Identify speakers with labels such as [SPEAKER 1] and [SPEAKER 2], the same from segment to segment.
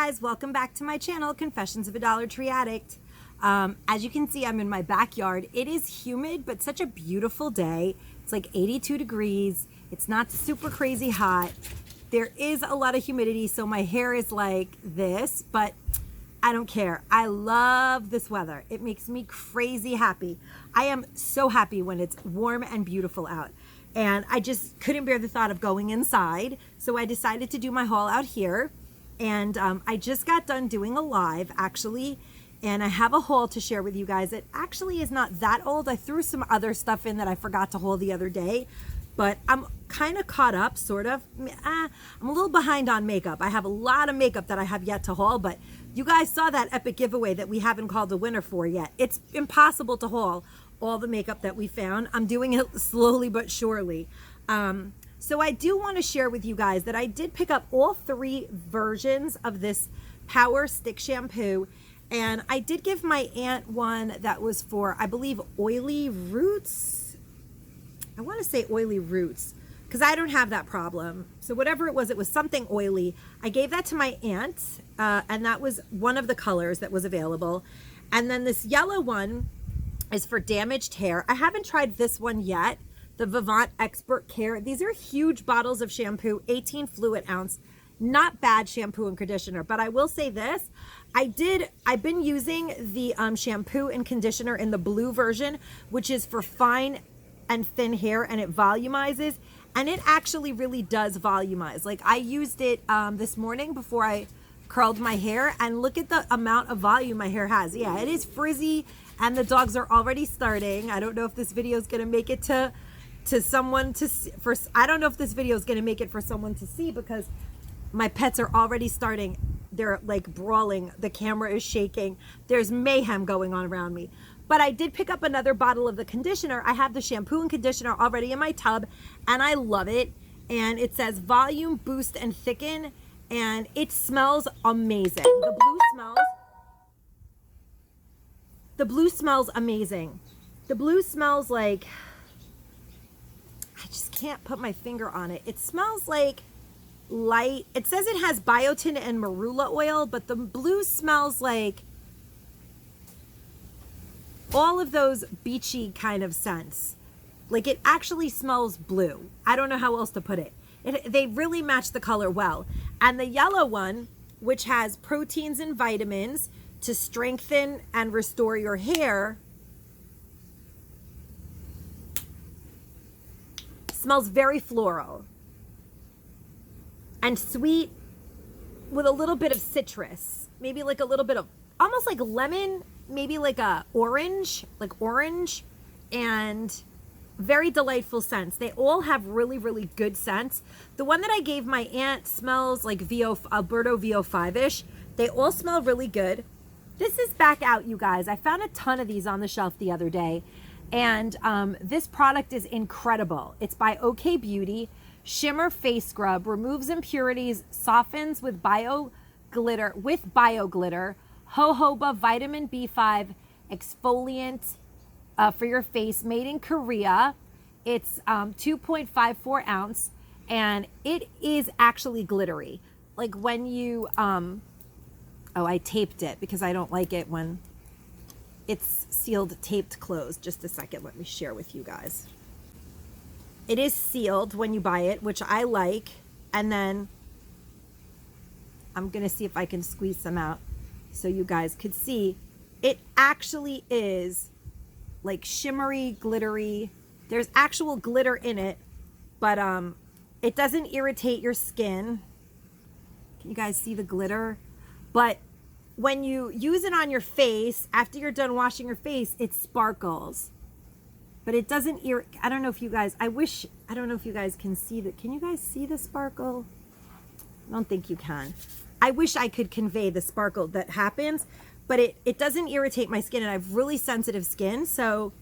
[SPEAKER 1] guys, welcome back to my channel, Confessions of a Dollar Tree Addict. As you can see, I'm in my backyard. It is humid, but such a beautiful day. It's like 82 degrees. It's not super crazy hot. There is a lot of humidity, so my hair is like this, but I don't care. I love this weather. It makes me crazy happy. I am so happy when it's warm and beautiful out. And I just couldn't bear the thought of going inside. So I decided to do my haul out here. And I just got done doing a live, actually. And I have a haul to share with you guys. It actually is not that old. I threw some other stuff in that I forgot to haul the other day. But I'm kind of caught up, sort of. I'm a little behind on makeup. I have a lot of makeup that I have yet to haul. But you guys saw that epic giveaway that we haven't called a winner for yet. It's impossible to haul all the makeup that we found. I'm doing it slowly but surely. So I do want to share with you guys that I did pick up all three versions of this Power Stick Shampoo. And I did give my aunt one that was for, I believe, oily roots. I want to say oily roots because I don't have that problem. So whatever it was something oily. I gave that to my aunt and that was one of the colors that was available. And then this yellow one is for damaged hair. I haven't tried this one yet. The WONT Expert Care. These are huge bottles of shampoo, 18 fluid ounce. Not bad shampoo and conditioner, but I will say this. I've been using the shampoo and conditioner in the blue version, which is for fine and thin hair, and it volumizes, and it actually really does volumize. Like I used it this morning before I curled my hair, and look at the amount of volume my hair has. Yeah, it is frizzy, and the dogs are already starting. I don't know if this video is going to make it to someone to see. I don't know if this video is going to make it for someone to see because my pets are already starting. They're like brawling. The camera is shaking. There's mayhem going on around me. But I did pick up another bottle of the conditioner. I have the shampoo and conditioner already in my tub, and I love it. And it says volume, boost, and thicken, and it smells amazing. The blue smells amazing. The blue smells like, I just can't put my finger on it. It smells like light. It says it has biotin and marula oil, but the blue smells like all of those beachy kind of scents. Like it actually smells blue. I don't know how else to put it. They really match the color well. And the yellow one, which has proteins and vitamins to strengthen and restore your hair, smells very floral and sweet with a little bit of citrus, maybe like a little bit of almost like lemon, maybe like orange, and very delightful scents. They all have really, really good scents. The one that I gave my aunt smells like Alberto VO5-ish. They all smell really good. This is back out, you guys. I found a ton of these on the shelf the other day. And this product is incredible. It's by OK Beauty. Shimmer Face Scrub removes impurities, softens with bio glitter, jojoba vitamin B5 exfoliant for your face, made in Korea. It's 2.54 ounce, and it is actually glittery. Like when you, oh, I taped it because I don't like it when it's sealed, taped, closed. Just a second, let me share with you guys. It is sealed when you buy it, which I like. And then I'm gonna see if I can squeeze some out so you guys could see. It actually is like shimmery, glittery. There's actual glitter in it, but it doesn't irritate your skin. Can you guys see the glitter? But when you use it on your face, after you're done washing your face, it sparkles. But it doesn't I don't know if you guys, I don't know if you guys can see that. Can you guys see the sparkle? I don't think you can. I wish I could convey the sparkle that happens, but it doesn't irritate my skin, and I have really sensitive skin, so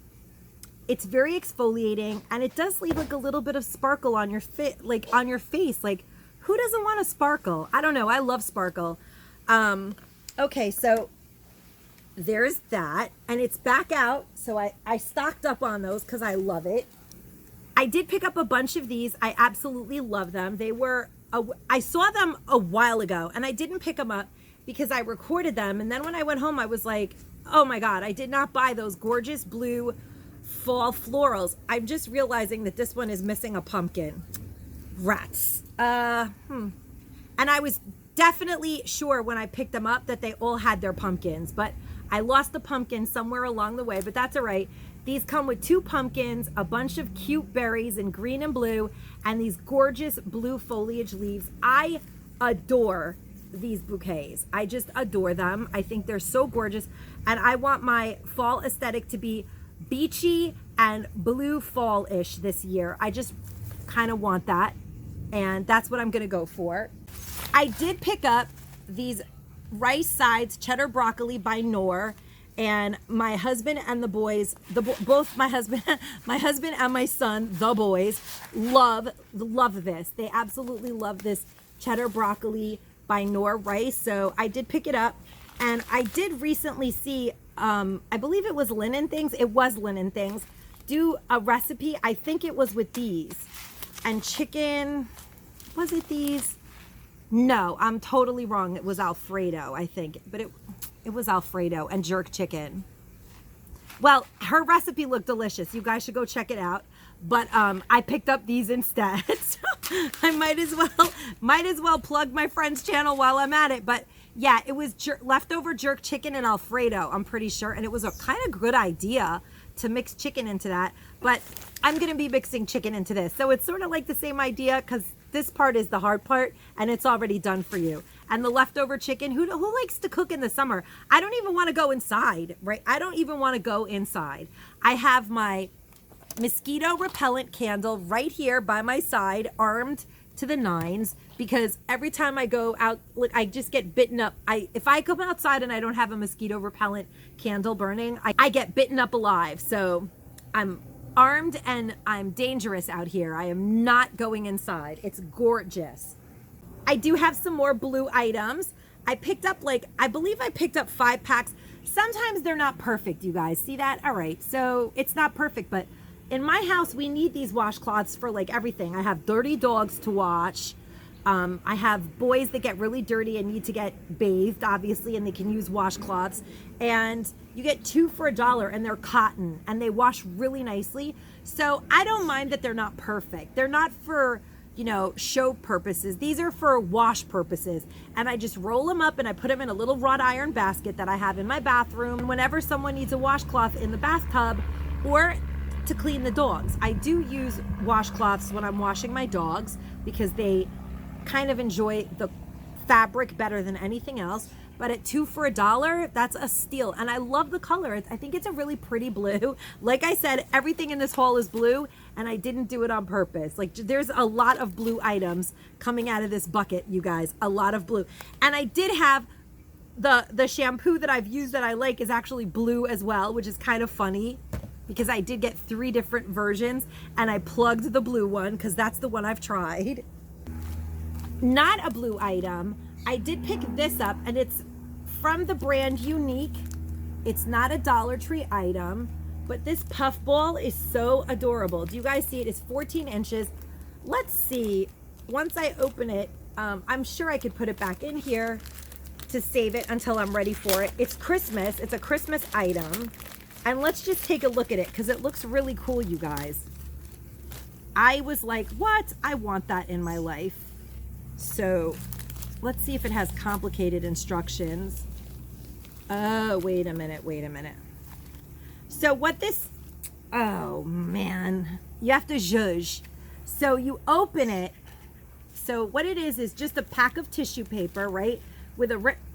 [SPEAKER 1] it's very exfoliating, and it does leave like a little bit of sparkle on your face. Like who doesn't want a sparkle? I don't know. I love sparkle. Okay, so there's that, and it's back out. So I stocked up on those because I love it. I did pick up a bunch of these. I absolutely love them. They were, I saw them a while ago and I didn't pick them up. because I recorded them. And then when I went home, I was like, oh my God, I did not buy those gorgeous blue fall florals. I'm just realizing that this one is missing a pumpkin. Rats. And I was definitely sure when I picked them up that they all had their pumpkins, but I lost the pumpkin somewhere along the way, but that's all right. These come with 2 pumpkins, a bunch of cute berries in green and blue, and these gorgeous blue foliage leaves. I adore these bouquets. I just adore them. I think they're so gorgeous, and I want my fall aesthetic to be beachy and blue fall-ish this year. I just kind of want that, and that's what I'm gonna go for. I did pick up these rice sides cheddar broccoli by Knorr, and my husband and the boys, both my husband and my son, the boys, love this. They absolutely love this cheddar broccoli by Knorr rice. So I did pick it up, and I did recently see, I believe it was Linen Things. It was Linen Things. Do a recipe. I think it was with these and chicken. Was it these? No, I'm totally wrong. It was Alfredo, I think, but it was Alfredo and jerk chicken. Well, her recipe looked delicious. You guys should go check it out. But I picked up these instead. So I might as well plug my friend's channel while I'm at it. But yeah, it was leftover jerk chicken and Alfredo, I'm pretty sure. And it was a kind of good idea to mix chicken into that. But I'm going to be mixing chicken into this. So it's sort of like the same idea, because this part is the hard part and it's already done for you. And the leftover chicken, who likes to cook in the summer? I don't even want to go inside, right? I don't even want to go inside. I have my mosquito repellent candle right here by my side, armed to the nines, because every time I go out, I just get bitten up. If I come outside and I don't have a mosquito repellent candle burning, I get bitten up alive. So I'm armed and I'm dangerous out here. I am not going inside. It's gorgeous. I do have some more blue items. I picked up I believe I picked up 5 packs. Sometimes they're not perfect, you guys. See that? All right. So it's not perfect, but in my house, we need these washcloths for everything. I have dirty dogs to wash. I have boys that get really dirty and need to get bathed, obviously, and they can use washcloths. And you get 2 for $1, and they're cotton, and they wash really nicely. So I don't mind that they're not perfect. They're not for, show purposes. These are for wash purposes. And I just roll them up and I put them in a little wrought iron basket that I have in my bathroom whenever someone needs a washcloth in the bathtub or to clean the dogs. I do use washcloths when I'm washing my dogs because they kind of enjoy the fabric better than anything else. But at 2 for $1, that's a steal. And I love the color. I think it's a really pretty blue. Like I said, everything in this haul is blue, and I didn't do it on purpose. There's a lot of blue items coming out of this bucket, you guys. A lot of blue. And I did have the shampoo that I've used that I like is actually blue as well, which is kind of funny because I did get 3 different versions, and I plugged the blue one because that's the one I've tried. Not a blue item. I did pick this up, and it's from the brand Unique. It's not a Dollar Tree item, but this puff ball is so adorable. Do you guys see it? It's 14 inches. Let's see. Once I open it, I'm sure I could put it back in here to save it until I'm ready for it. It's Christmas. It's a Christmas item. And let's just take a look at it because it looks really cool, you guys. I was like, what? I want that in my life. So let's see if it has complicated instructions. Oh, wait a minute. So what this, oh man, you have to zhuzh. So you open it. So what it is just a pack of tissue paper, right? With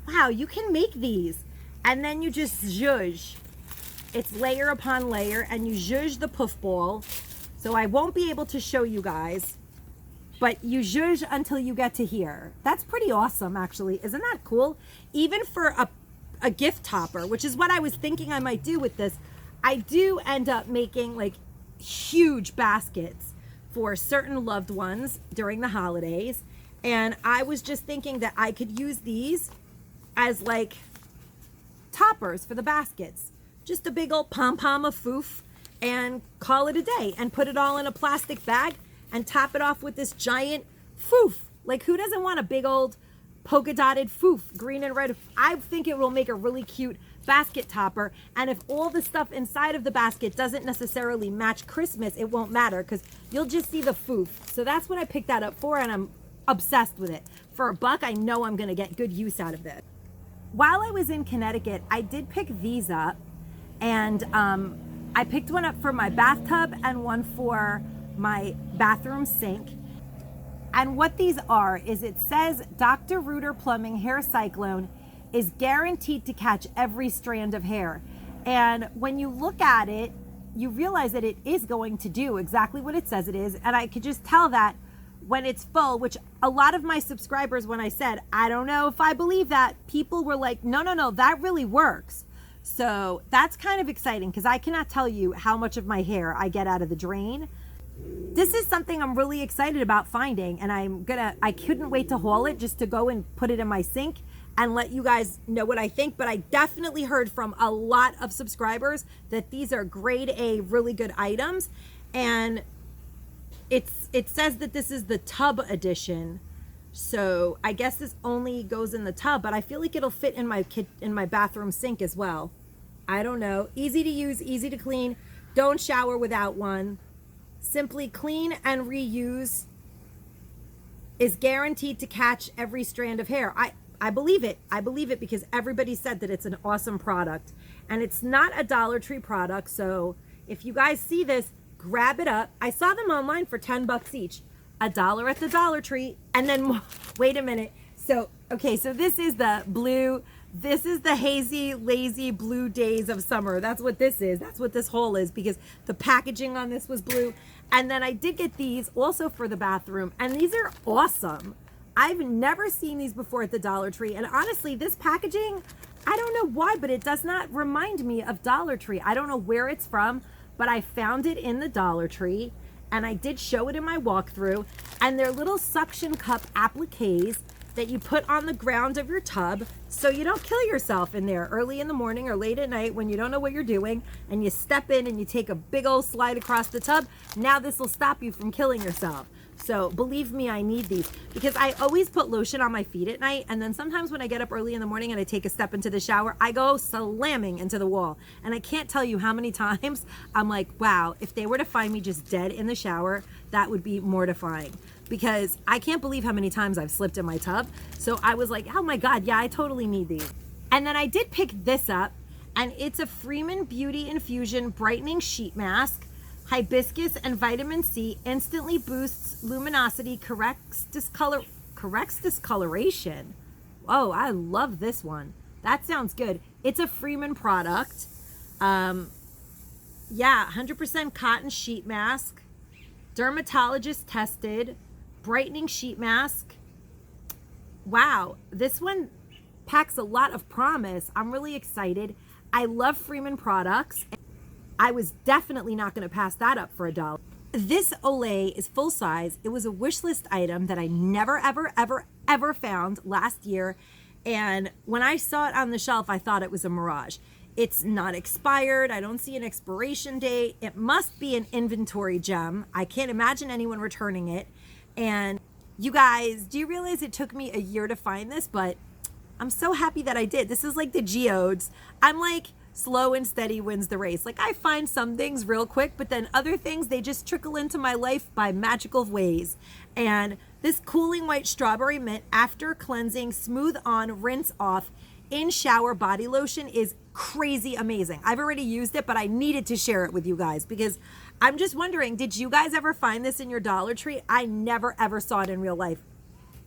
[SPEAKER 1] wow, you can make these. And then you just zhuzh. It's layer upon layer, and you zhuzh the puff ball. So I won't be able to show you guys, but you zhuzh until you get to here. That's pretty awesome, actually. Isn't that cool? Even for a gift topper, which is what I was thinking I might do with this. I do end up making huge baskets for certain loved ones during the holidays. And I was just thinking that I could use these as toppers for the baskets. Just a big old pom-pom of foof and call it a day and put it all in a plastic bag and top it off with this giant foof. Who doesn't want a big old polka dotted foof, green and red. I think it will make a really cute basket topper. And if all the stuff inside of the basket doesn't necessarily match Christmas, it won't matter because you'll just see the foof. So that's what I picked that up for, and I'm obsessed with it. For $1, I know I'm gonna get good use out of this. While I was in Connecticut, I did pick these up, and I picked one up for my bathtub and one for my bathroom sink. And what these are is, it says Dr. Rooter Plumbing Hair Cyclone is guaranteed to catch every strand of hair. And when you look at it, you realize that it is going to do exactly what it says it is. And I could just tell that when it's full, which a lot of my subscribers, when I said, I don't know if I believe that, people were like, no, that really works. So that's kind of exciting because I cannot tell you how much of my hair I get out of the drain. This is something I'm really excited about finding, and I couldn't wait to haul it just to go and put it in my sink and let you guys know what I think. But I definitely heard from a lot of subscribers that these are grade A, really good items. And it says that this is the tub edition. So I guess this only goes in the tub, but I feel like it'll fit in my bathroom sink as well. I don't know. Easy to use, easy to clean. Don't shower without one. Simply clean and reuse. Is guaranteed to catch every strand of hair. I believe it. I believe it because everybody said that it's an awesome product. And it's not a Dollar Tree product, so if you guys see this, grab it up. I saw them online for 10 bucks each. $1 at the Dollar Tree. And then, wait a minute. So, okay, so this is the blue. This is the hazy, lazy blue days of summer. That's what this is. That's what this haul is, because the packaging on this was blue. And then I did get these also for the bathroom, and these are awesome. I've never seen these before at the Dollar Tree. And honestly, this packaging, I don't know why, but it does not remind me of Dollar Tree. I don't know where it's from, but I found it in the Dollar Tree, and I did show it in my walkthrough. And they're little suction cup appliques that you put on the ground of your tub so you don't kill yourself in there early in the morning or late at night when you don't know what you're doing, and you step in and you take a big old slide across the tub. Now this will stop you from killing yourself. So believe me, I need these because I always put lotion on my feet at night, and then sometimes when I get up early in the morning and I take a step into the shower, I go slamming into the wall. And I can't tell you how many times I'm like, wow, if they were to find me just dead in the shower, that would be mortifying, because I can't believe how many times I've slipped in my tub. So I was like, oh my God, yeah, I totally need these. And then I did pick this up, and it's a Freeman Beauty Infusion Brightening Sheet Mask. Hibiscus and vitamin C instantly boosts luminosity, corrects discoloration. Oh, I love this one. That sounds good. It's a Freeman product. Yeah, 100% cotton sheet mask. Dermatologist tested. Brightening sheet mask. Wow, this one packs a lot of promise. I'm really excited. I love Freeman products. I was definitely not going to pass that up for $1. This Olay is full size. It was a wish list item that I never, ever found last year. And when I saw it on the shelf, I thought it was a mirage. It's not expired. I don't see an expiration date. It must be an inventory gem. I can't imagine anyone returning it. And you guys, do you realize it took me a year to find this? But I'm so happy that I did. This is like the geodes. I'm like, slow and steady wins the race. Like, I find some things real quick, but then other things, they just trickle into my life by magical ways. And this cooling white strawberry mint after cleansing, smooth on, rinse off in shower body lotion is crazy amazing. I've already used it, but I needed to share it with you guys because I'm just wondering, did you guys ever find this in your Dollar Tree? I never ever saw it in real life.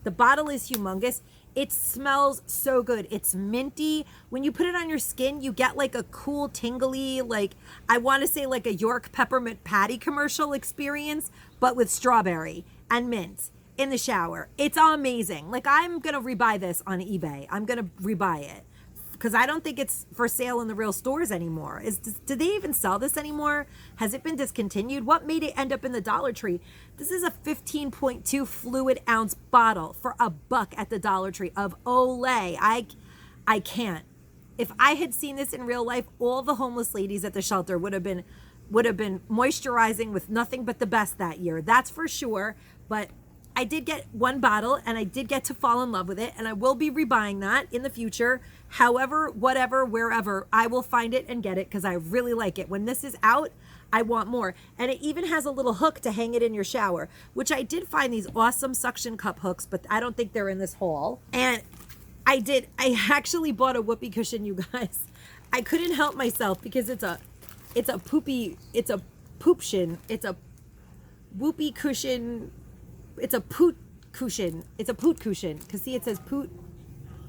[SPEAKER 1] The bottle is humongous. It smells so good. It's minty. When you put it on your skin, you get like a cool tingly, like, I want to say like a York peppermint patty commercial experience, but with strawberry and mint in the shower. It's amazing. Like, I'm going to rebuy this on eBay. I'm going to rebuy it because I don't think it's for sale in the real stores anymore. Do they even sell this anymore? Has it been discontinued? What made it end up in the Dollar Tree? This is a 15.2 fluid ounce bottle for $1 at the Dollar Tree of Olay. I can't. If I had seen this in real life, all the homeless ladies at the shelter would have been moisturizing with nothing but the best that year. That's for sure. But I did get one bottle and I did get to fall in love with it, and I will be rebuying that in the future. However, whatever, wherever, I will find it and get it because I really like it. When this is out, I want more. And it even has a little hook to hang it in your shower, which I did find these awesome suction cup hooks, but I don't think they're in this haul. And I actually bought a whoopee cushion, you guys. I couldn't help myself because it's a poopshin. It's a whoopee cushion. It's a poot cushion. It's a poot cushion. Because see, it says poot.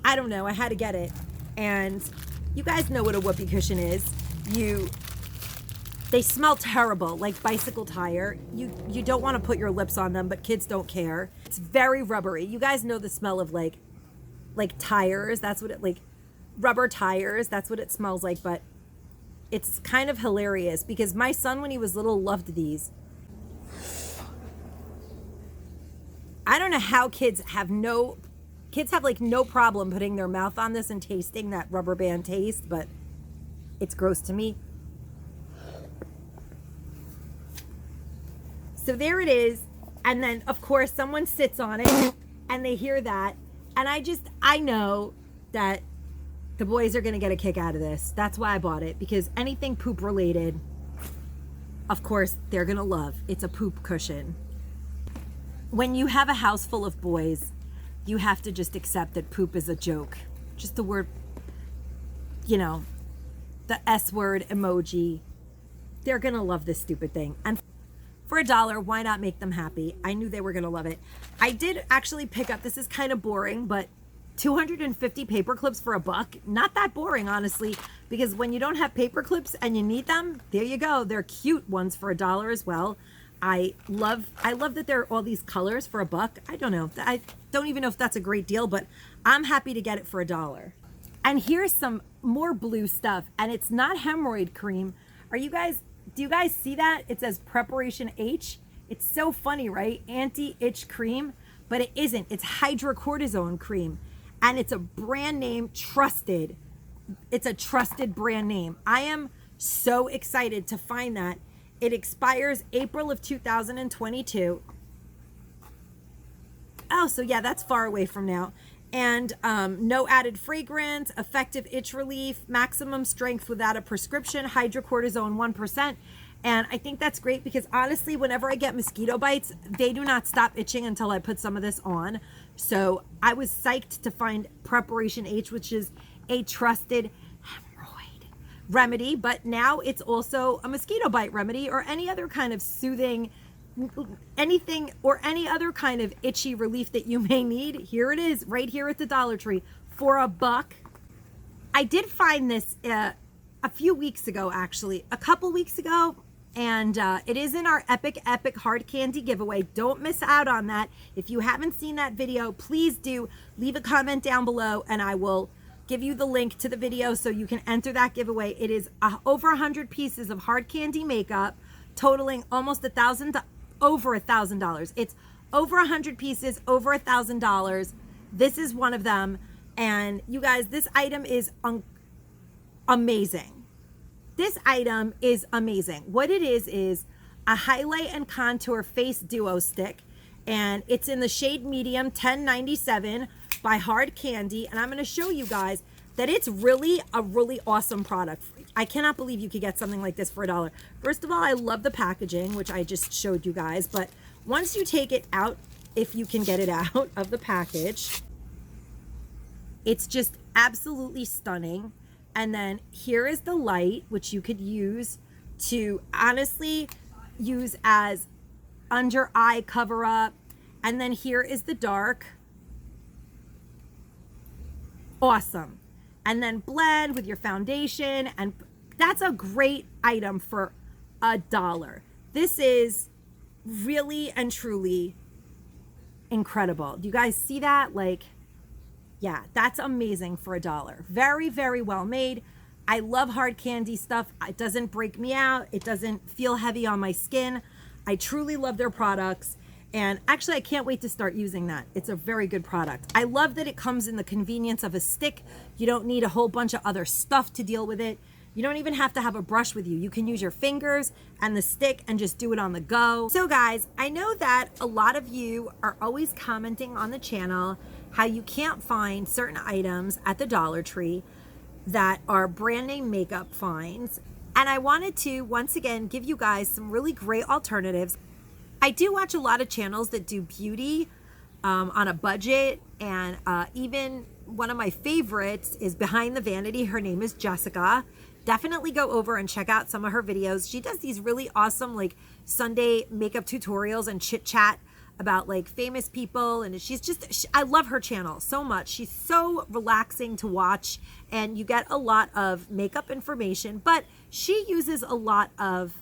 [SPEAKER 1] I don't know. I had to get it. And you guys know what a whoopee cushion is. They smell terrible, like bicycle tire. You don't want to put your lips on them, but kids don't care. It's very rubbery. You guys know the smell of like tires. That's what it, like rubber tires. That's what it smells like. But it's kind of hilarious because my son, when he was little, loved these. I don't know how kids have like no problem putting their mouth on this and tasting that rubber band taste, but it's gross to me. So there it is. And then of course someone sits on it and they hear that. And I know that the boys are going to get a kick out of this. That's why I bought it, because anything poop related, of course, they're going to love. It's a poop cushion. When you have a house full of boys, you have to just accept that poop is a joke. Just the word, the S word emoji. They're going to love this stupid thing. And for $1, why not make them happy? I knew they were going to love it. I did actually pick up, this is kind of boring, but 250 paper clips for $1. Not that boring, honestly, because when you don't have paper clips and you need them, there you go. They're cute ones for $1 as well. I love that there are all these colors for $1. I don't know. I don't even know if that's a great deal, but I'm happy to get it for $1. And here's some more blue stuff, and it's not hemorrhoid cream. Do you guys see that? It says Preparation H. It's so funny, right? Anti-itch cream, but it isn't. It's hydrocortisone cream, and it's a brand name trusted. It's a trusted brand name. I am so excited to find that. It expires April of 2022. Oh, so yeah, that's far away from now. And no added fragrance, effective itch relief, maximum strength without a prescription, hydrocortisone 1%. And I think that's great because honestly, whenever I get mosquito bites, they do not stop itching until I put some of this on. So I was psyched to find Preparation H, which is a trusted remedy, but now it's also a mosquito bite remedy or any other kind of soothing, anything or any other kind of itchy relief that you may need. Here it is right here at the Dollar Tree for $1. I did find this a few weeks ago, actually, a couple weeks ago, and it is in our epic hard candy giveaway. Don't miss out on that. If you haven't seen that video, please do leave a comment down below and I will give you the link to the video so you can enter that giveaway. It is over 100 pieces of hard candy makeup, totaling almost over $1,000. It's over 100 pieces, over $1,000. This is one of them, and you guys, this item is amazing. This item is amazing. What it is a highlight and contour face duo stick, and it's in the shade medium 1097 by Hard Candy, and I'm going to show you guys that it's really a really awesome product. I cannot believe you could get something like this for $1. First of all, I love the packaging, which I just showed you guys, but once you take it out, if you can get it out of the package, it's just absolutely stunning. And then here is the light, which you could use to honestly use as under eye cover up. And then here is the dark. Awesome. And then blend with your foundation, and that's a great item for $1. This is really and truly incredible. Do you guys see that? Like, yeah, that's amazing for $1. Very, very well made. I love hard candy stuff. It doesn't break me out. It doesn't feel heavy on my skin. I truly love their products. And actually, I can't wait to start using that. It's a very good product. I love that it comes in the convenience of a stick. You don't need a whole bunch of other stuff to deal with it. You don't even have to have a brush with you. You can use your fingers and the stick and just do it on the go. So guys, I know that a lot of you are always commenting on the channel how you can't find certain items at the Dollar Tree that are brand name makeup finds. And I wanted to, once again, give you guys some really great alternatives. I do watch a lot of channels that do beauty on a budget, and even one of my favorites is Behind the Vanity. Her name is Jessica. Definitely go over and check out some of her videos. She does these really awesome like Sunday makeup tutorials and chit chat about like famous people, and I love her channel so much. She's so relaxing to watch, and you get a lot of makeup information, but she uses a lot of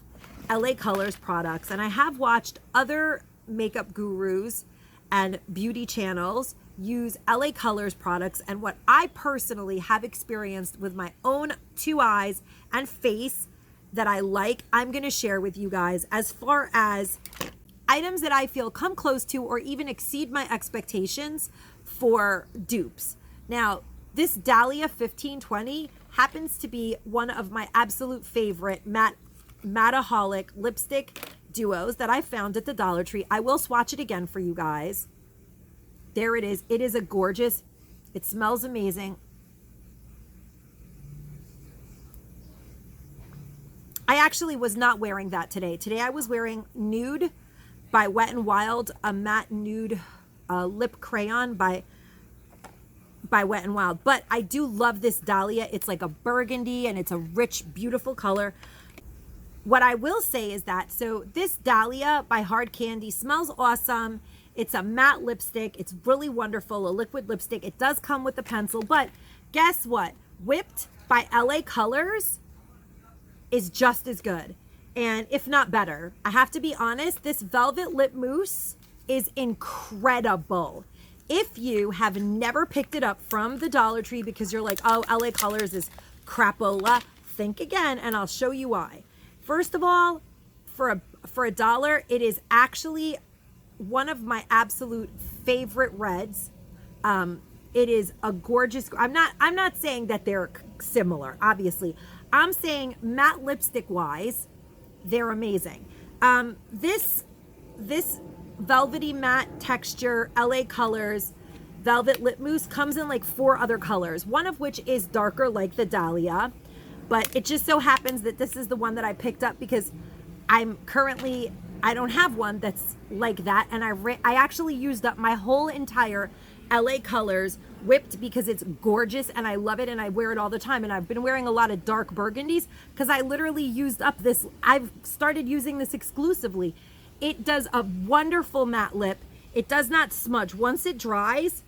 [SPEAKER 1] LA Colors products. And I have watched other makeup gurus and beauty channels use LA Colors products, and what I personally have experienced with my own 2 eyes and face that I like, I'm going to share with you guys as far as items that I feel come close to or even exceed my expectations for dupes. Now, this Dahlia 1520 happens to be one of my absolute favorite Mattaholic lipstick duos that I found at the Dollar Tree. I will swatch it again for you guys. There it is. It is a gorgeous, it smells amazing. I actually was not wearing that today. Today I was wearing Nude by Wet n Wild, a matte nude lip crayon by Wet n Wild. But I do love this Dahlia. It's like a burgundy and it's a rich, beautiful color. What I will say is that, so this Dahlia by Hard Candy smells awesome. It's a matte lipstick. It's really wonderful, a liquid lipstick. It does come with a pencil, but guess what? Whipped by LA Colors is just as good, and if not better. I have to be honest, this Velvet Lip Mousse is incredible. If you have never picked it up from the Dollar Tree because you're like, oh, LA Colors is crapola, think again, and I'll show you why. First of all, for $1, it is actually one of my absolute favorite reds. It is a gorgeous, I'm not saying that they're similar, obviously. I'm saying matte lipstick wise, they're amazing. This velvety matte texture, LA Colors Velvet Lip Mousse comes in like 4 other colors, one of which is darker like the Dahlia, but it just so happens that this is the one that I picked up because I don't have one that's like that, and I actually used up my whole entire LA Colors whipped because it's gorgeous and I love it and I wear it all the time, and I've been wearing a lot of dark burgundies because I literally used up this. I've started using this exclusively. It does a wonderful matte lip. It does not smudge. Once it dries,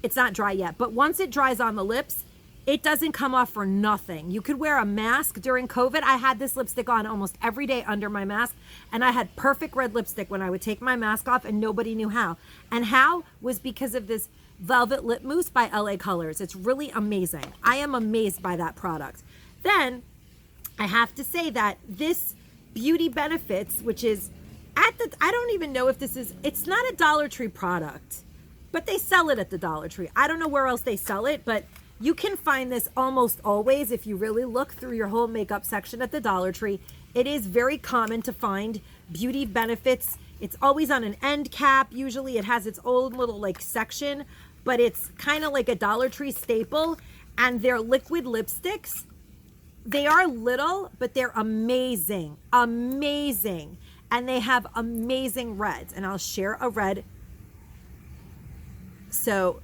[SPEAKER 1] it's not dry yet, but once it dries on the lips, it doesn't come off for nothing. You could wear a mask during COVID. I had this lipstick on almost every day under my mask, and I had perfect red lipstick when I would take my mask off, and nobody knew how. And how was because of this Velvet Lip Mousse by LA Colors. It's really amazing. I am amazed by that product. Then I have to say that this Beauty Benefits, which is I don't even know if it's not a Dollar Tree product, but they sell it at the Dollar Tree. I don't know where else they sell it, but you can find this almost always if you really look through your whole makeup section at the Dollar Tree. It is very common to find Beauty Benefits. It's always on an end cap. Usually it has its own little like section, but it's kind of like a Dollar Tree staple. And they're liquid lipsticks. They are little, but they're amazing, amazing. And they have amazing reds. And I'll share a red. So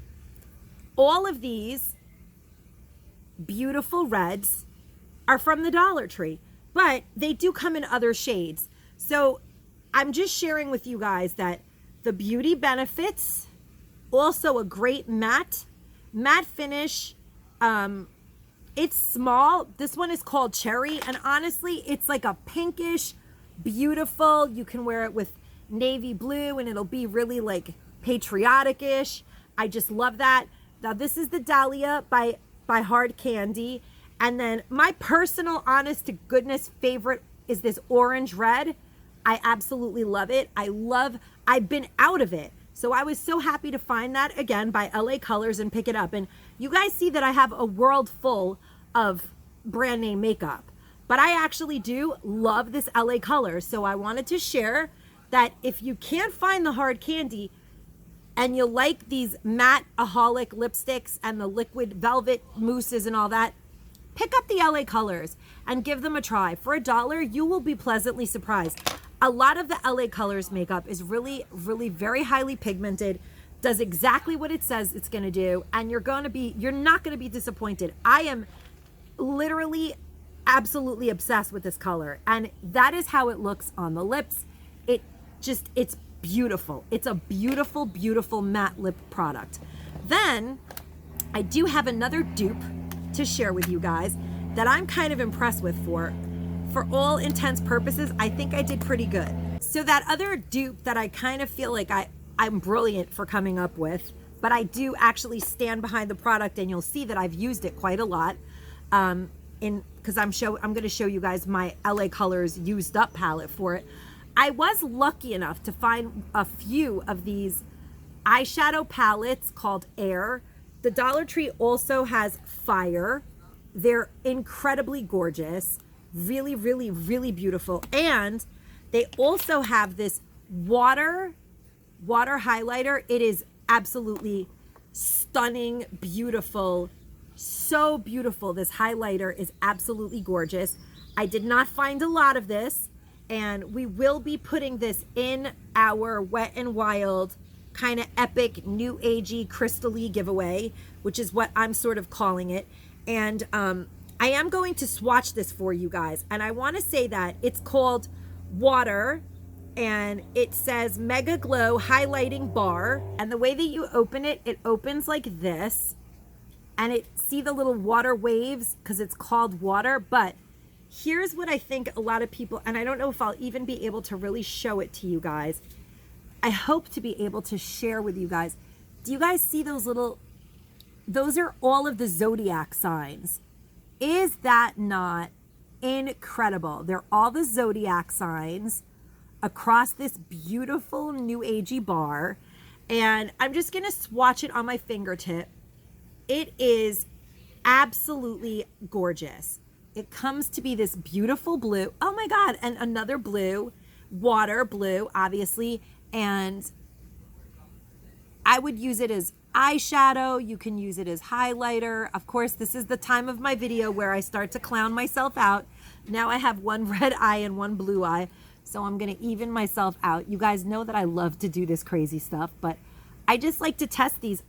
[SPEAKER 1] all of these beautiful reds are from the Dollar Tree, but they do come in other shades. So I'm just sharing with you guys that the Beauty Benefits, also a great matte finish. It's small. This one is called Cherry, and honestly, it's like a pinkish, beautiful. You can wear it with navy blue, and it'll be really like patriotic-ish. I just love that. Now, this is the Dahlia by Hard Candy, and then my personal, honest to goodness favorite is this orange red. I absolutely love it. I've been out of it. So I was so happy to find that again by LA Colors and pick it up. And you guys see that I have a world full of brand name makeup. But I actually do love this LA color. So I wanted to share that if you can't find the hard candy and you like these matte aholic lipsticks and the liquid velvet mousses and all that, pick up the LA colors and give them a try. For $1, you will be pleasantly surprised. A lot of the LA colors makeup is really, really very highly pigmented, does exactly what it says it's gonna do, and you're not gonna be disappointed. I am literally absolutely obsessed with this color, and that is how it looks on the lips. It's beautiful. It's a beautiful, beautiful matte lip product. Then I do have another dupe to share with you guys that I'm kind of impressed with. For all intents purposes, I think I did pretty good. So that other dupe that I kind of feel like I'm brilliant for coming up with, but I do actually stand behind the product, and you'll see that I've used it quite a lot. Because I'm going to show you guys my LA Colors used up palette for it. I was lucky enough to find a few of these eyeshadow palettes called Air. The Dollar Tree also has Fire. They're incredibly gorgeous, really, really, really beautiful. And they also have this water highlighter. It is absolutely stunning, beautiful, so beautiful. This highlighter is absolutely gorgeous. I did not find a lot of this, and we will be putting this in our Wet n Wild kind of epic new agey crystal-y giveaway, which is what I'm sort of calling it. And I am going to swatch this for you guys, and I want to say that it's called Water, and it says Mega Glow Highlighting Bar. And the way that you open it, it opens like this, and see the little water waves because it's called Water. But here's what I think a lot of people, and I don't know if I'll even be able to really show it to you guys. I hope to be able to share with you guys. Do you guys see those those are all of the zodiac signs. Is that not incredible? They're all the zodiac signs across this beautiful new agey bar. And I'm just gonna swatch it on my fingertip. It is absolutely gorgeous. It comes to be this beautiful blue. Oh my God, and another blue, water blue, obviously. And I would use it as eyeshadow. You can use it as highlighter. Of course, this is the time of my video where I start to clown myself out. Now I have one red eye and one blue eye, so I'm gonna even myself out. You guys know that I love to do this crazy stuff, but I just like to test these.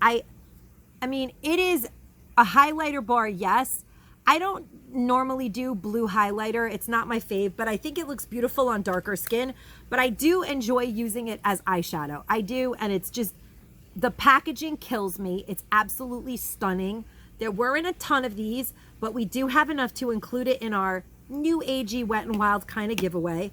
[SPEAKER 1] I mean, it is a highlighter bar, yes. I don't normally do blue highlighter. It's not my fave, but I think it looks beautiful on darker skin. But I do enjoy using it as eyeshadow. I do, and it's just, the packaging kills me. It's absolutely stunning. There weren't a ton of these, but we do have enough to include it in our new agey Wet n Wild kind of giveaway.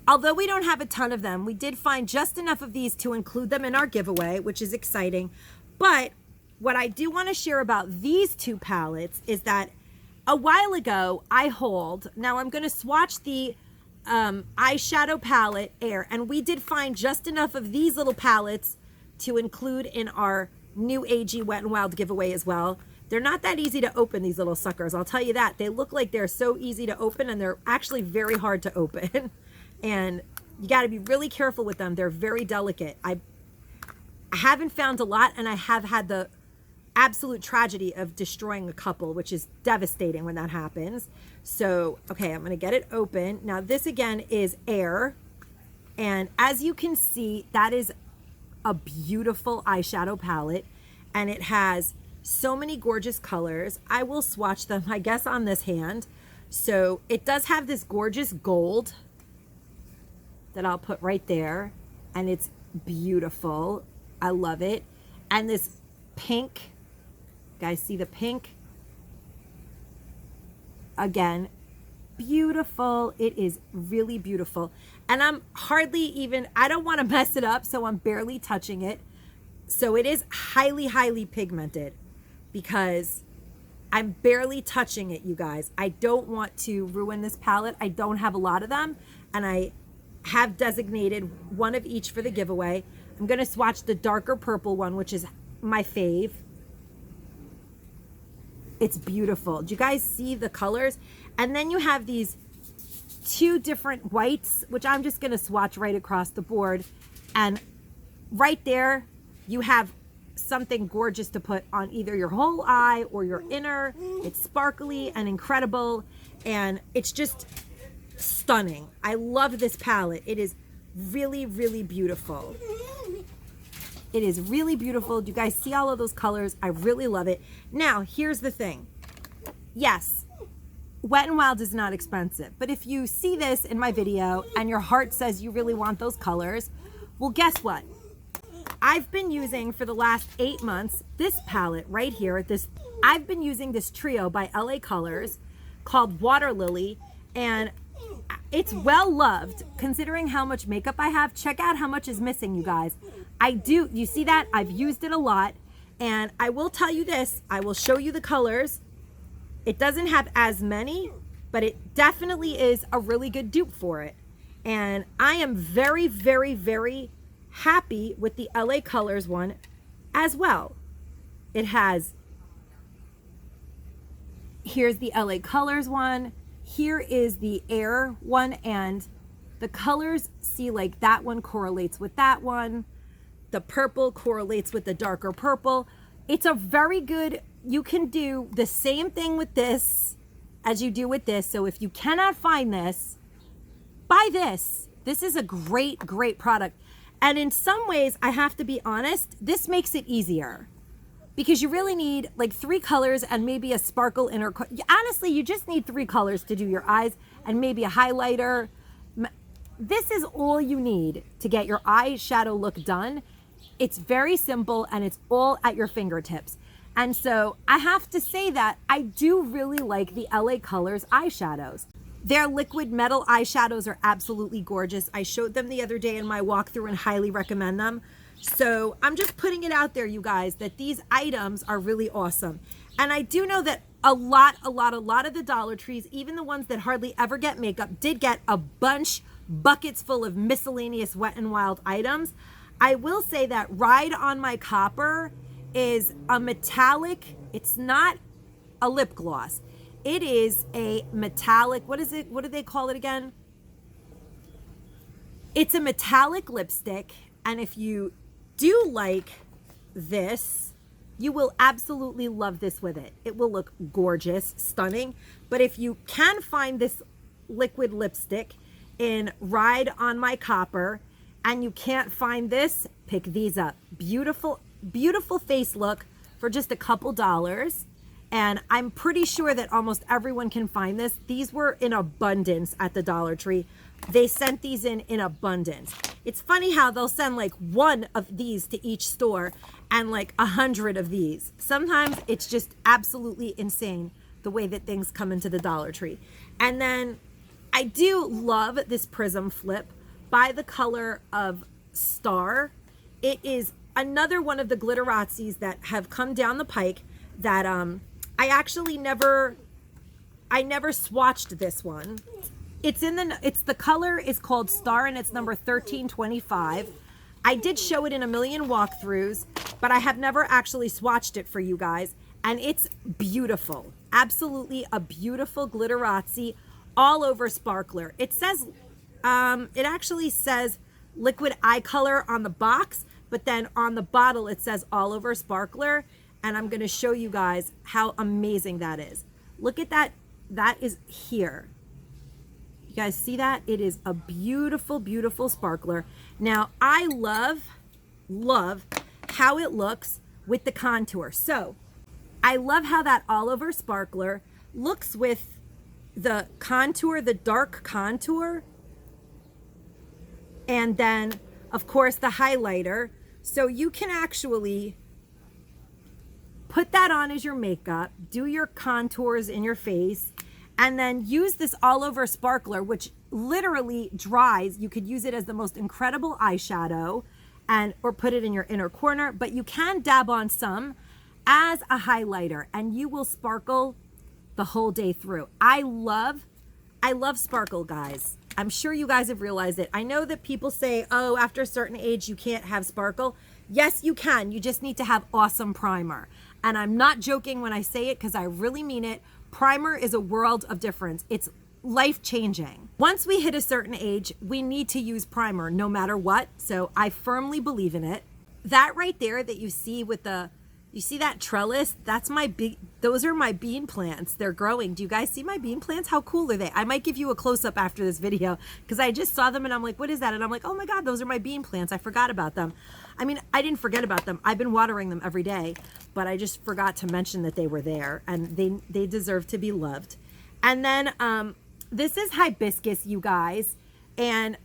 [SPEAKER 1] Although we don't have a ton of them, we did find just enough of these to include them in our giveaway, which is exciting. But what I do want to share about these two palettes is that a while ago I hauled, now I'm going to swatch the eyeshadow palette Air, and we did find just enough of these little palettes to include in our new agey Wet n Wild giveaway as well. They're not that easy to open, these little suckers, I'll tell you that. They look like they're so easy to open, and they're actually very hard to open. And you got to be really careful with them. They're very delicate. I haven't found a lot, and I have had the absolute tragedy of destroying a couple, which is devastating when that happens. So, okay, I'm going to get it open. Now, this again is Air. And as you can see, that is a beautiful eyeshadow palette, and it has so many gorgeous colors. I will swatch them, I guess, on this hand. So it does have this gorgeous gold that I'll put right there, and it's beautiful. I love it. And this pink, guys, see the pink? Again, beautiful. It is really beautiful. And I'm hardly even, I don't want to mess it up, so I'm barely touching it. So it is highly, highly pigmented because I'm barely touching it, you guys. I don't want to ruin this palette. I don't have a lot of them, and I have designated one of each for the giveaway. I'm going to swatch the darker purple one, which is my fave. It's beautiful. Do you guys see the colors? And then you have these two different whites, which I'm just gonna swatch right across the board. And right there, you have something gorgeous to put on either your whole eye or your inner. It's sparkly and incredible, and it's just stunning. I love this palette. It is really, really beautiful. It is really beautiful. Do you guys see all of those colors? I really love it. Now, here's the thing. Yes, Wet n Wild is not expensive, but if you see this in my video and your heart says you really want those colors, well, guess what? I've been using for the last 8 months this palette right here. I've been using this trio by LA Colors called Water Lily, and it's well loved considering how much makeup I have. Check out how much is missing, you guys. You see that? I've used it a lot, and I will tell you this. I will show you the colors. It doesn't have as many, but it definitely is a really good dupe for it. And I am very, very, very happy with the LA Colors one as well. It has, here's the LA Colors one. Here is the Air one, and the colors, see, like that one correlates with that one. The purple correlates with the darker purple. It's a very good, you can do the same thing with this as you do with this. So if you cannot find this, buy this. This is a great, great product. And in some ways, I have to be honest, this makes it easier because you really need like 3 colors and maybe a sparkle inner. Honestly, you just need 3 colors to do your eyes and maybe a highlighter. This is all you need to get your eyeshadow look done. It's very simple and it's all at your fingertips. And so I have to say that I do really like the LA Colors eyeshadows. Their liquid metal eyeshadows are absolutely gorgeous. I showed them the other day in my walkthrough and highly recommend them. So I'm just putting it out there, you guys, that these items are really awesome. And I do know that a lot of the Dollar Trees, even the ones that hardly ever get makeup, did get a bunch, buckets full of miscellaneous Wet n Wild items. I will say that Ride on My Copper is a metallic, it's not a lip gloss. It is a metallic, what is it? What do they call it again? It's a metallic lipstick. And if you do like this, you will absolutely love this with it. It will look gorgeous, stunning. But if you can find this liquid lipstick in Ride on My Copper and you can't find this, pick these up. Beautiful, beautiful face look for just a couple dollars. And I'm pretty sure that almost everyone can find this. These were in abundance at the Dollar Tree. They sent these in abundance. It's funny how they'll send like 1 of these to each store and like 100 of these. Sometimes it's just absolutely insane the way that things come into the Dollar Tree. And then I do love this Prism Flip by the color of Star. It is another one of the glitterazzi's that have come down the pike that I actually never swatched this one. The color is called Star and it's number 1325. I did show it in a million walkthroughs, but I have never actually swatched it for you guys. And it's beautiful. Absolutely a beautiful glitterazzi all over sparkler. It says, it actually says liquid eye color on the box, but then on the bottle it says all over sparkler. And I'm gonna show you guys how amazing that is. Look at that, that is here. You guys see that? It is a beautiful, beautiful sparkler. Now, I love how it looks with the contour. So, I love how that all over sparkler looks with the contour, the dark contour. And then, of course, the highlighter. So you can actually put that on as your makeup, do your contours in your face, and then use this all over sparkler, which literally dries. You could use it as the most incredible eyeshadow or put it in your inner corner, but you can dab on some as a highlighter and you will sparkle the whole day through. I love sparkle, guys. I'm sure you guys have realized it. I know that people say, oh, after a certain age, you can't have sparkle. Yes, you can. You just need to have awesome primer. And I'm not joking when I say it, because I really mean it. Primer is a world of difference. It's life-changing. Once we hit a certain age, we need to use primer no matter what. So I firmly believe in it. That right there that you see with the, you see that trellis? That's my those are my bean plants. They're growing. Do you guys see my bean plants? How cool are they? I might give you a close-up after this video, because I just saw them and I'm like, what is that? And I'm like, oh my God, those are my bean plants. I forgot about them. I mean, I didn't forget about them. I've been watering them every day, but I just forgot to mention that they were there, and they deserve to be loved. And then this is hibiscus, you guys, and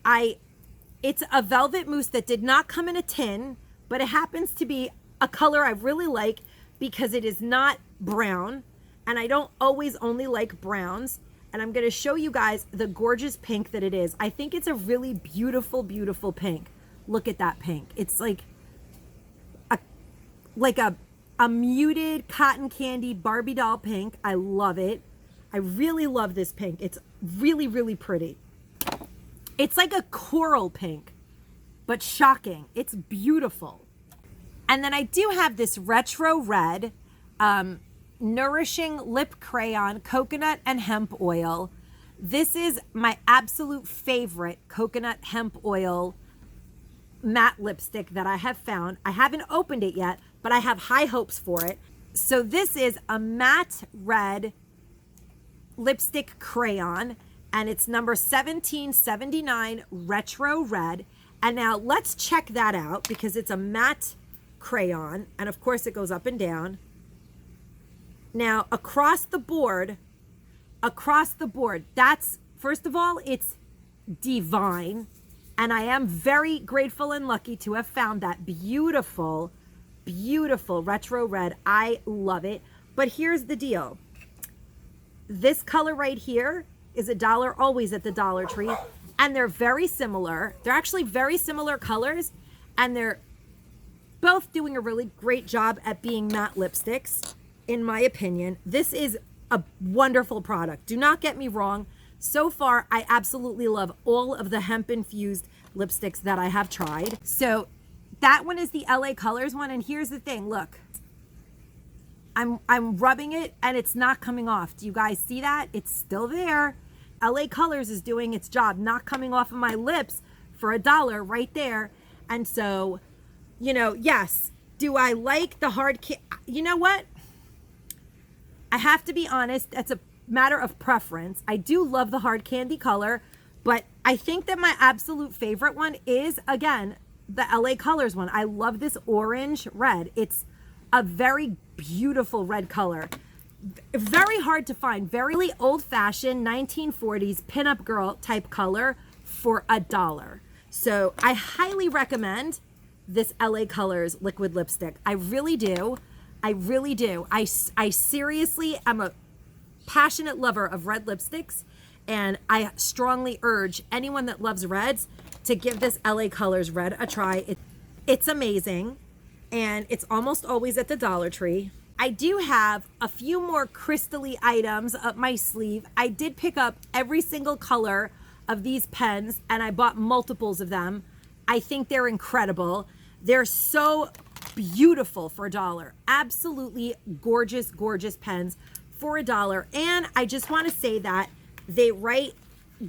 [SPEAKER 1] it's a velvet mousse that did not come in a tin, but it happens to be a color I really like because it is not brown, and I don't always only like browns. And I'm going to show you guys the gorgeous pink that it is. I think it's a really beautiful, beautiful pink. Look at that pink. It's like a muted cotton candy Barbie doll pink. I love it. I really love this pink. It's really, really pretty. It's like a coral pink, but shocking. It's beautiful. And then I do have this retro red Nourishing Lip Crayon Coconut and Hemp Oil. This is my absolute favorite coconut hemp oil matte lipstick that I have found. I haven't opened it yet, but I have high hopes for it. So this is a matte red lipstick crayon, and it's number 1779 retro red. And now let's check that out, because it's a matte crayon, and of course it goes up and down. Now across the board, that's, first of all, it's divine, and I am very grateful and lucky to have found that beautiful, beautiful retro red. I love it. But here's the deal. This color right here is $1 always at the Dollar Tree, and they're very similar. They're actually very similar colors, and they're both doing a really great job at being matte lipsticks, in my opinion. This is a wonderful product. Do not get me wrong. So far, I absolutely love all of the hemp-infused lipsticks that I have tried. So that one is the LA Colors one, and here's the thing. Look, I'm rubbing it, and it's not coming off. Do you guys see that? It's still there. LA Colors is doing its job, not coming off of my lips for $1 right there. And so, you know, yes, do I like the hard you know what? I have to be honest, that's a matter of preference. I do love the hard candy color, but I think that my absolute favorite one is, again, the LA Colors one. I love this orange red. It's a very beautiful red color. Very hard to find. Very old-fashioned 1940s pinup girl type color for $1. So I highly recommend this LA Colors liquid lipstick. I really do. I really do. I seriously am a passionate lover of red lipsticks, and I strongly urge anyone that loves reds to give this LA Colors red a try. It's amazing, and it's almost always at the Dollar Tree. I do have a few more crystally items up my sleeve. I did pick up every single color of these pens, and I bought multiples of them. I think they're incredible. They're so beautiful for $1. Absolutely gorgeous, gorgeous pens for $1. And I just want to say that they write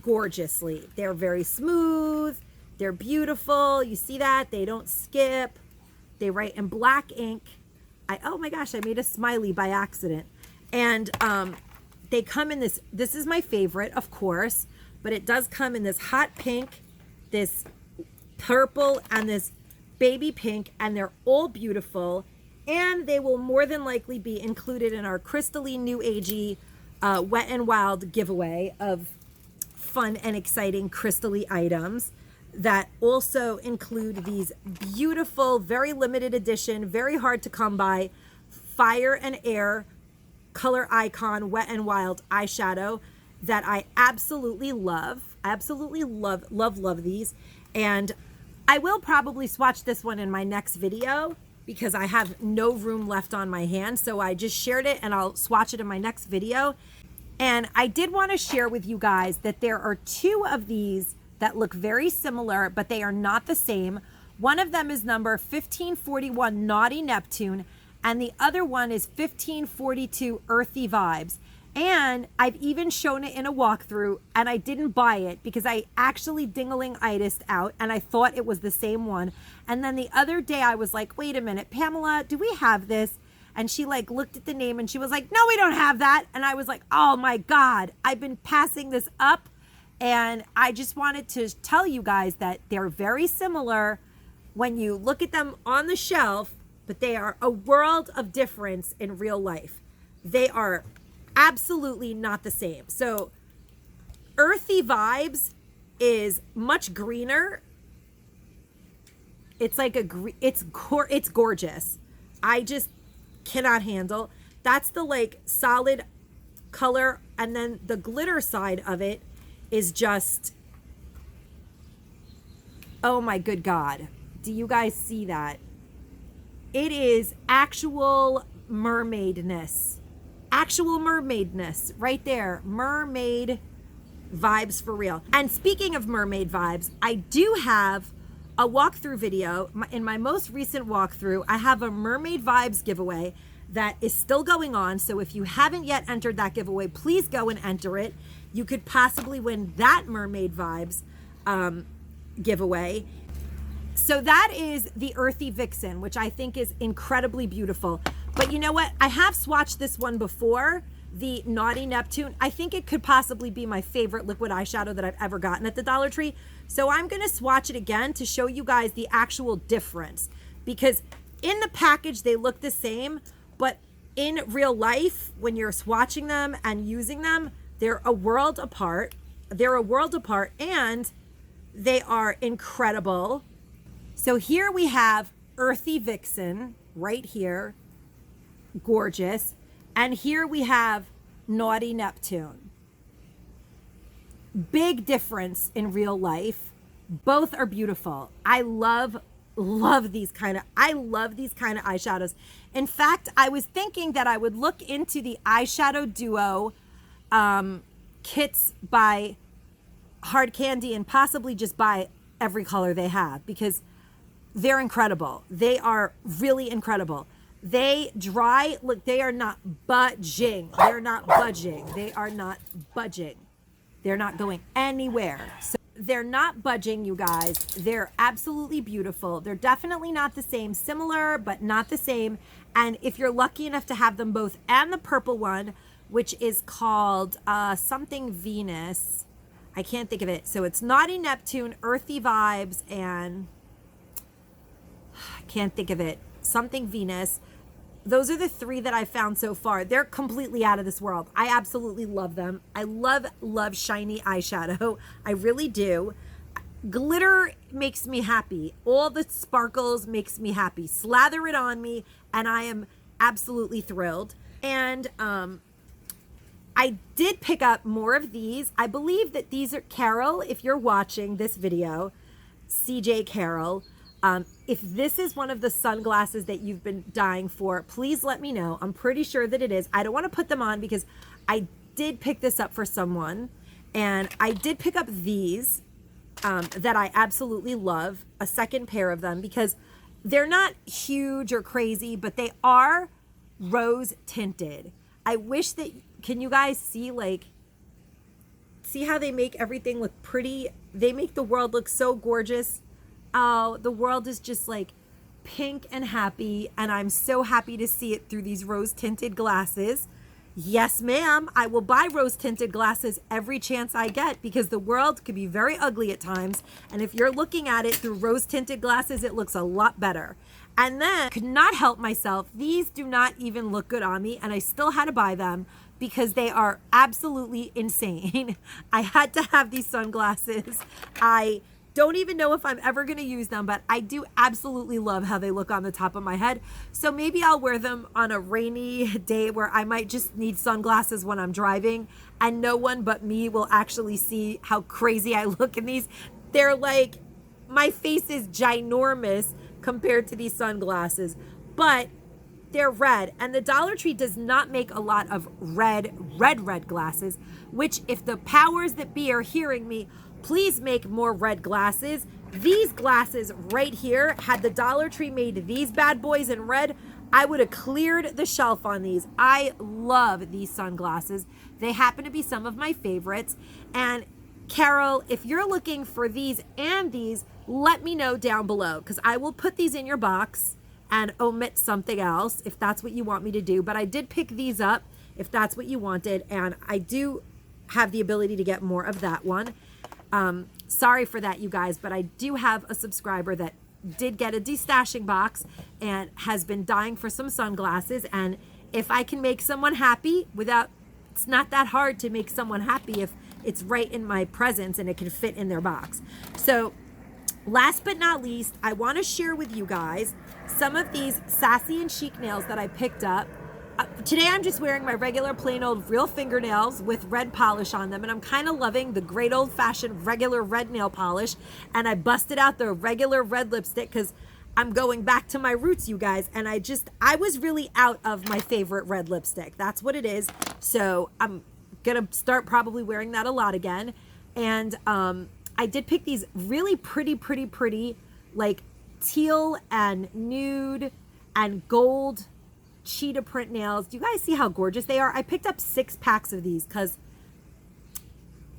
[SPEAKER 1] gorgeously. They're very smooth. They're beautiful. You see that? They don't skip. They write in black ink. Oh my gosh, I made a smiley by accident. And they come in this is my favorite, of course, but it does come in this hot pink, this purple, and this baby pink, and they're all beautiful, and they will more than likely be included in our crystally new agey Wet and Wild giveaway of fun and exciting crystally items that also include these beautiful, very limited edition, very hard to come by Fire and Air Color Icon Wet and Wild eyeshadow that I absolutely love. I absolutely love these. And I will probably swatch this one in my next video because I have no room left on my hand. So I just shared it, and I'll swatch it in my next video. And I did want to share with you guys that there are two of these that look very similar, but they are not the same. One of them is number 1541 Naughty Neptune, and the other one is 1542 Earthy Vibes. And I've even shown it in a walkthrough, and I didn't buy it because I actually ding-a-ling-itised out and I thought it was the same one. And then the other day I was like, wait a minute, Pamela, do we have this? And she like looked at the name and she was like, no, we don't have that. And I was like, oh my God, I've been passing this up. And I just wanted to tell you guys that they're very similar when you look at them on the shelf, but they are a world of difference in real life. They are absolutely not the same. So Earthy Vibes is much greener. It's like it's gorgeous. I just cannot handle. That's the like solid color, and then the glitter side of it is just, oh my good God. Do you guys see that? It is actual mermaidness. Actual mermaidness right there. Mermaid vibes for real. And speaking of mermaid vibes, I do have a walkthrough video. In my most recent walkthrough, I have a mermaid vibes giveaway that is still going on. So if you haven't yet entered that giveaway, please go and enter it. You could possibly win that mermaid vibes giveaway. So that is the Earthy Vixen, which I think is incredibly beautiful. But you know what? I have swatched this one before, the Naughty Neptune. I think it could possibly be my favorite liquid eyeshadow that I've ever gotten at the Dollar Tree. So I'm going to swatch it again to show you guys the actual difference. Because in the package, they look the same. But in real life, when you're swatching them and using them, they're a world apart. They're a world apart, and they are incredible. So here we have Earthy Vixen right here. Gorgeous. And here we have Naughty Neptune. Big difference in real life. Both are beautiful. I love these kind of eyeshadows. In fact, I was thinking that I would look into the eyeshadow duo kits by Hard Candy and possibly just buy every color they have, because they're incredible. They are really incredible. They dry, look, they are not budging. They're not budging. They are not budging. They're not going anywhere. So they're not budging, you guys. They're absolutely beautiful. They're definitely not the same. Similar, but not the same. And if you're lucky enough to have them both, and the purple one, which is called something Venus. I can't think of it. So it's Naughty Neptune, Earthy Vibes, and I can't think of it. Something Venus. Those are the three that I found so far. They're completely out of this world. I absolutely love them. I love shiny eyeshadow. I really do. Glitter makes me happy. All the sparkles makes me happy. Slather it on me and I am absolutely thrilled. And I did pick up more of these. I believe that these are Carol, if you're watching this video, CJ Carol. If this is one of the sunglasses that you've been dying for, please let me know. I'm pretty sure that it is. I don't want to put them on because I did pick this up for someone, and I did pick up these that I absolutely love, a second pair of them, because they're not huge or crazy, but they are rose tinted. I wish that, can you guys see, like, see how they make everything look pretty? They make the world look so gorgeous. Oh, the world is just like pink and happy, and I'm so happy to see it through these rose tinted glasses. Yes, ma'am, I will buy rose tinted glasses every chance I get, because the world could be very ugly at times, and if you're looking at it through rose tinted glasses, it looks a lot better. And then, could not help myself, these do not even look good on me, and I still had to buy them because they are absolutely insane. I had to have these sunglasses. I don't even know if I'm ever going to use them, but I do absolutely love how they look on the top of my head. So maybe I'll wear them on a rainy day where I might just need sunglasses when I'm driving, and no one but me will actually see how crazy I look in these. They're like, my face is ginormous compared to these sunglasses, but they're red, and the Dollar Tree does not make a lot of red glasses, which, if the powers that be are hearing me, please make more red glasses. These glasses right here, had the Dollar Tree made these bad boys in red, I would have cleared the shelf on these. I love these sunglasses. They happen to be some of my favorites. And Carol, if you're looking for these and these, let me know down below, because I will put these in your box and omit something else if that's what you want me to do. But I did pick these up if that's what you wanted, and I do have the ability to get more of that one. Sorry for that, you guys, but I do have a subscriber that did get a destashing box and has been dying for some sunglasses. And if I can make someone happy it's not that hard to make someone happy if it's right in my presence and it can fit in their box. So last but not least, I want to share with you guys some of these sassy and chic nails that I picked up. Today I'm just wearing my regular plain old real fingernails with red polish on them, and I'm kind of loving the great old fashioned regular red nail polish. And I busted out the regular red lipstick because I'm going back to my roots, you guys. And I was really out of my favorite red lipstick. That's what it is. So I'm gonna start probably wearing that a lot again. And I did pick these really pretty like teal and nude and gold cheetah print nails. Do you guys see how gorgeous they are? I picked up 6 packs of these because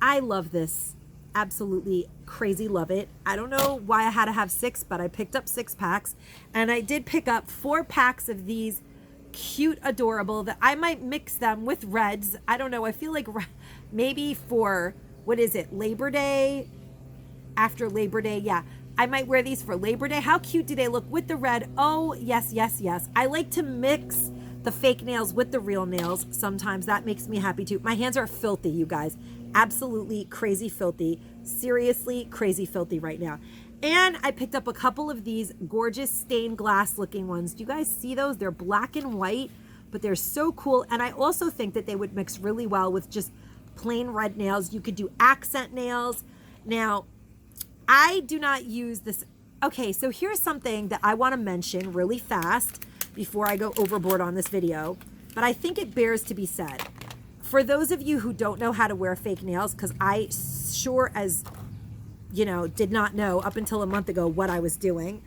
[SPEAKER 1] I love this. Absolutely crazy love it. I don't know why I had to have 6, but I picked up 6 packs. And I did pick up 4 packs of these cute, adorable, that I might mix them with reds. I don't know. I feel like maybe for, what is it, Labor Day? After Labor Day, yeah. I might wear these for Labor Day. How cute do they look with the red? Oh, yes. I like to mix the fake nails with the real nails. Sometimes that makes me happy too. My hands are filthy, you guys. Absolutely crazy filthy. Seriously crazy filthy right now. And I picked up a couple of these gorgeous stained glass looking ones. Do you guys see those? They're black and white, but they're so cool. And I also think that they would mix really well with just plain red nails. You could do accent nails. Now, I do not use this. Okay, so here's something that I want to mention really fast before I go overboard on this video, but I think it bears to be said. For those of you who don't know how to wear fake nails, because I sure as, did not know up until a month ago what I was doing.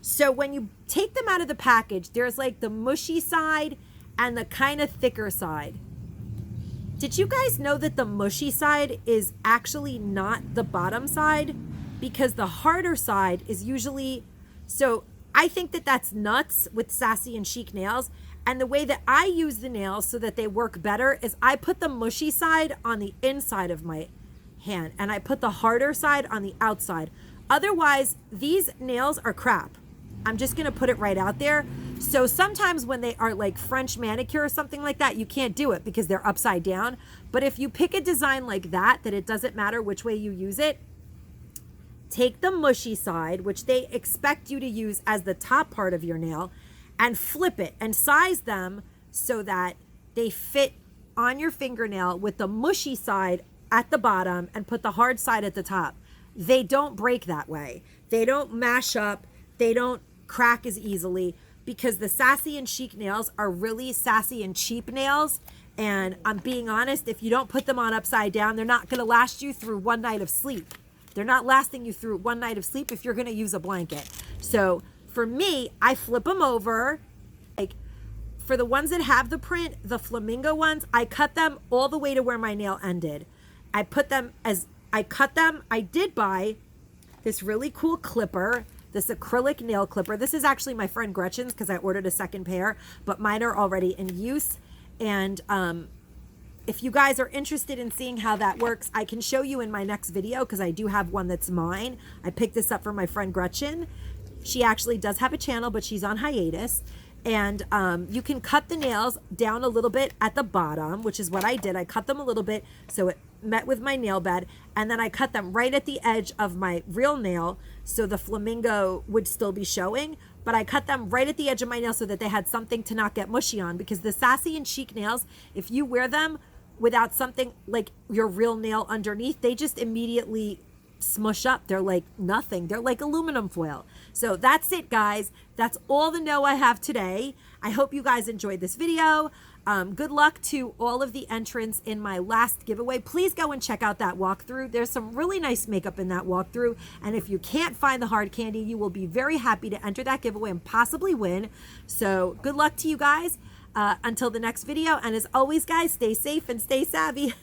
[SPEAKER 1] So when you take them out of the package, there's like the mushy side and the kind of thicker side. Did you guys know that the mushy side is actually not the bottom side? Because the harder side is usually, so I think that that's nuts with sassy and chic nails. And the way that I use the nails so that they work better is I put the mushy side on the inside of my hand and I put the harder side on the outside. Otherwise, these nails are crap. I'm just gonna put it right out there. So sometimes when they are like French manicure or something like that, you can't do it because they're upside down. But if you pick a design like that it doesn't matter which way you use it, take the mushy side, which they expect you to use as the top part of your nail, and flip it and size them so that they fit on your fingernail with the mushy side at the bottom and put the hard side at the top. They don't break that way. They don't mash up. They don't crack as easily because the sassy and chic nails are really sassy and cheap nails. And I'm being honest, if you don't put them on upside down, they're not going to last you through one night of sleep. They're not lasting you through one night of sleep if you're going to use a blanket. So for me, I flip them over. Like for the ones that have the print, the flamingo ones, I cut them all the way to where my nail ended. I cut them. I did buy this really cool clipper, this acrylic nail clipper. This is actually my friend Gretchen's because I ordered a second pair, but mine are already in use. And if you guys are interested in seeing how that works, I can show you in my next video because I do have one that's mine. I picked this up from my friend Gretchen. She actually does have a channel, but she's on hiatus. And you can cut the nails down a little bit at the bottom, which is what I did. I cut them a little bit so it met with my nail bed. And then I cut them right at the edge of my real nail so the flamingo would still be showing. But I cut them right at the edge of my nail so that they had something to not get mushy on. Because the sassy and chic nails, if you wear them without something like your real nail underneath, they just immediately smush up. They're like nothing. They're like aluminum foil. So that's it, guys. That's all the know I have today. I hope you guys enjoyed this video. Good luck to all of the entrants in my last giveaway. Please go and check out that walkthrough. There's some really nice makeup in that walkthrough. And if you can't find the hard candy, you will be very happy to enter that giveaway and possibly win. So good luck to you guys until the next video. And as always, guys, stay safe and stay savvy.